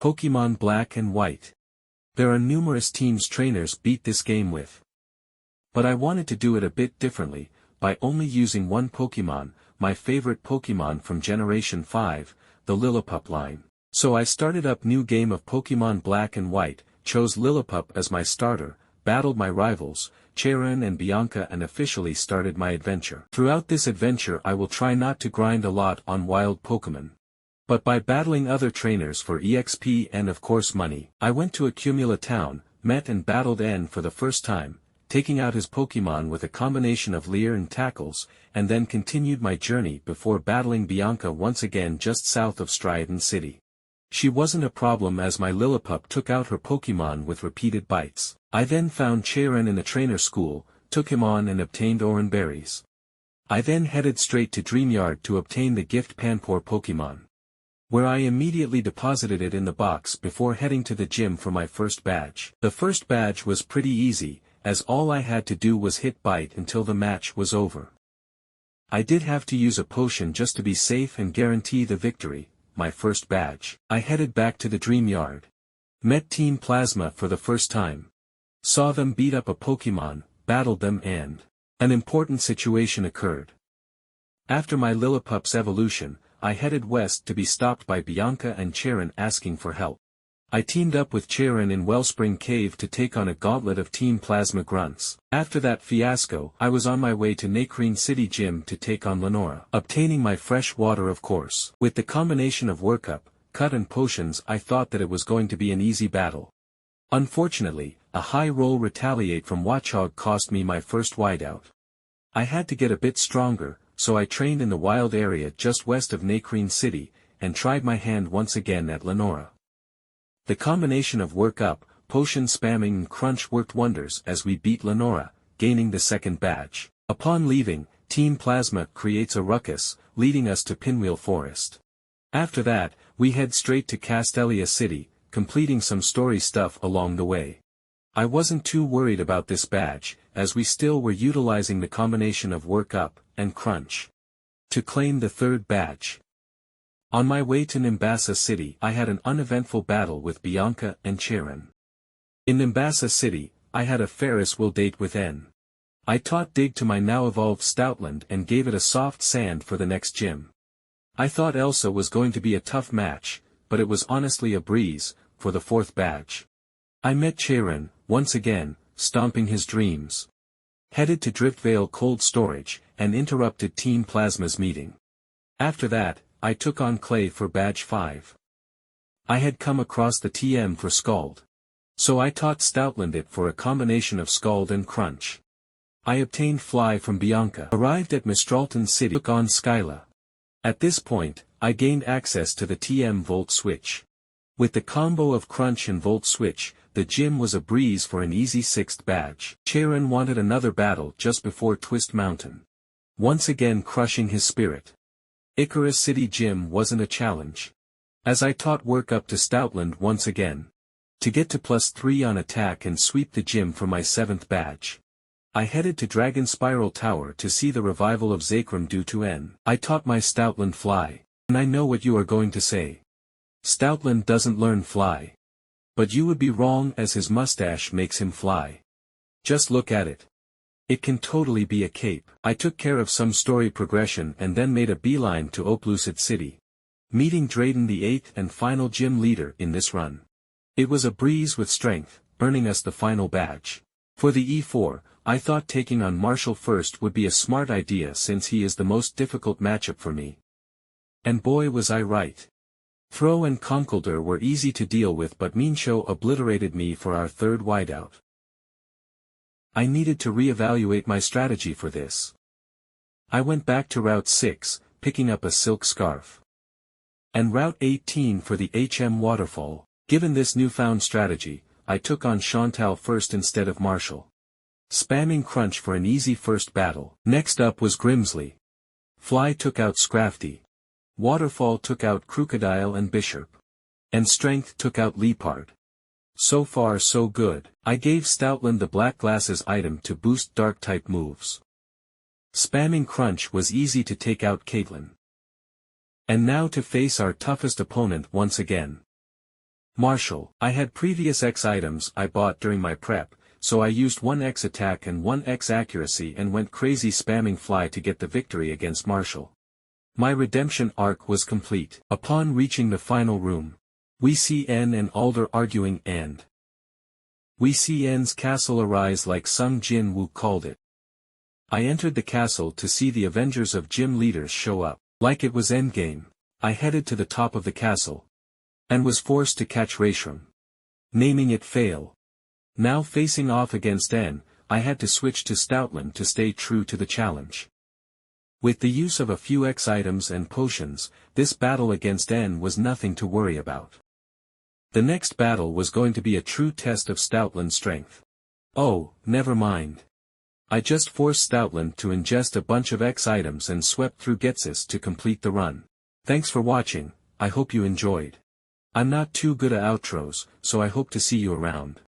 Pokémon Black and White. There are numerous teams trainers beat this game with. But I wanted to do it a bit differently, by only using one Pokémon, my favorite Pokémon from Generation 5, the Lillipup line. So I started up new game of Pokémon Black and White, chose Lillipup as my starter, battled my rivals, Cheiron and Bianca, and officially started my adventure. Throughout this adventure I will try not to grind a lot on wild Pokémon. But by battling other trainers for EXP and of course money, I went to Accumula Town, met and battled N for the first time, taking out his Pokémon with a combination of Leer and Tackles, and then continued my journey before battling Bianca once again just south of Stoutland City. She wasn't a problem as my Lillipup took out her Pokémon with repeated bites. I then found Cheiron in a trainer school, took him on and obtained Oran Berries. I then headed straight to Dreamyard to obtain the gift Panpour Pokémon, where I immediately deposited it in the box before heading to the gym for my first badge. The first badge was pretty easy, as all I had to do was hit bite until the match was over. I did have to use a potion just to be safe and guarantee the victory. My first badge. I headed back to the Dreamyard. Met Team Plasma for the first time. Saw them beat up a Pokémon, battled them, and an important situation occurred. After my Lillipup's evolution, I headed west to be stopped by Bianca and Cheiron asking for help. I teamed up with Cheiron in Wellspring Cave to take on a gauntlet of Team Plasma grunts. After that fiasco, I was on my way to Nacrene City Gym to take on Lenora, obtaining my fresh water of course. With the combination of workup, cut and potions I thought that it was going to be an easy battle. Unfortunately, a high roll retaliate from Watchog cost me my first wideout. I had to get a bit stronger, so I trained in the wild area just west of Nacrene City, and tried my hand once again at Lenora. The combination of work up, potion spamming and crunch worked wonders as we beat Lenora, gaining the second badge. Upon leaving, Team Plasma creates a ruckus, leading us to Pinwheel Forest. After that, we head straight to Castelia City, completing some story stuff along the way. I wasn't too worried about this badge, as we still were utilizing the combination of work up and crunch to claim the third badge. On my way to Nimbasa City I had an uneventful battle with Bianca and Cheiron. In Nimbasa City, I had a Ferris wheel date with N. I taught Dig to my now evolved Stoutland and gave it a soft sand for the next gym. I thought Elsa was going to be a tough match, but it was honestly a breeze, for the fourth badge. I met Cheiron, once again, stomping his dreams. Headed to Driftvale Cold Storage, and interrupted Team Plasma's meeting. After that, I took on Clay for badge 5. I had come across the TM for Scald. So I taught Stoutland it for a combination of Scald and Crunch. I obtained Fly from Bianca. Arrived at Mistralton City, took on Skyla. At this point, I gained access to the TM Volt Switch. With the combo of Crunch and Volt Switch, the gym was a breeze for an easy 6th badge. Cheiron wanted another battle just before Twist Mountain, once again crushing his spirit. Icarus City Gym wasn't a challenge, as I taught work up to Stoutland once again, to get to +3 on attack and sweep the gym for my 7th badge. I headed to Dragon Spiral Tower to see the revival of Zekrom due to N. I taught my Stoutland Fly, and I know what you are going to say. Stoutland doesn't learn Fly. But you would be wrong, as his mustache makes him fly. Just look at it. It can totally be a cape. I took care of some story progression and then made a beeline to Opelucid City, meeting Drayden, the 8th and final gym leader in this run. It was a breeze with strength, earning us the final badge. For the E4, I thought taking on Marshall first would be a smart idea since he is the most difficult matchup for me. And boy was I right. Throw and Conkeldurr were easy to deal with, but Mienshao obliterated me for our 3rd wideout. I needed to re-evaluate my strategy for this. I went back to Route 6, picking up a silk scarf. And Route 18 for the HM waterfall. Given this newfound strategy, I took on Chantal first instead of Marshall, spamming Crunch for an easy first battle. Next up was Grimsley. Fly took out Scrafty. Waterfall took out Crocodile and Bishop. And Strength took out Leopard. So far so good. I gave Stoutland the Black Glasses item to boost Dark-type moves. Spamming Crunch was easy to take out Caitlyn. And now to face our toughest opponent once again. Marshall. I had previous X items I bought during my prep, so I used 1x attack and 1x accuracy and went crazy spamming fly to get the victory against Marshall. My redemption arc was complete. Upon reaching the final room, we see N and Alder arguing and we see N's castle arise like Sung Jin Woo called it. I entered the castle to see the Avengers of Gym leaders show up. Like it was endgame, I headed to the top of the castle and was forced to catch Rayshram, naming it fail. Now facing off against N, I had to switch to Stoutland to stay true to the challenge. With the use of a few X items and potions, this battle against N was nothing to worry about. The next battle was going to be a true test of Stoutland's strength. Oh, never mind. I just forced Stoutland to ingest a bunch of X items and swept through Getsis to complete the run. Thanks for watching, I hope you enjoyed. I'm not too good at outros, so I hope to see you around.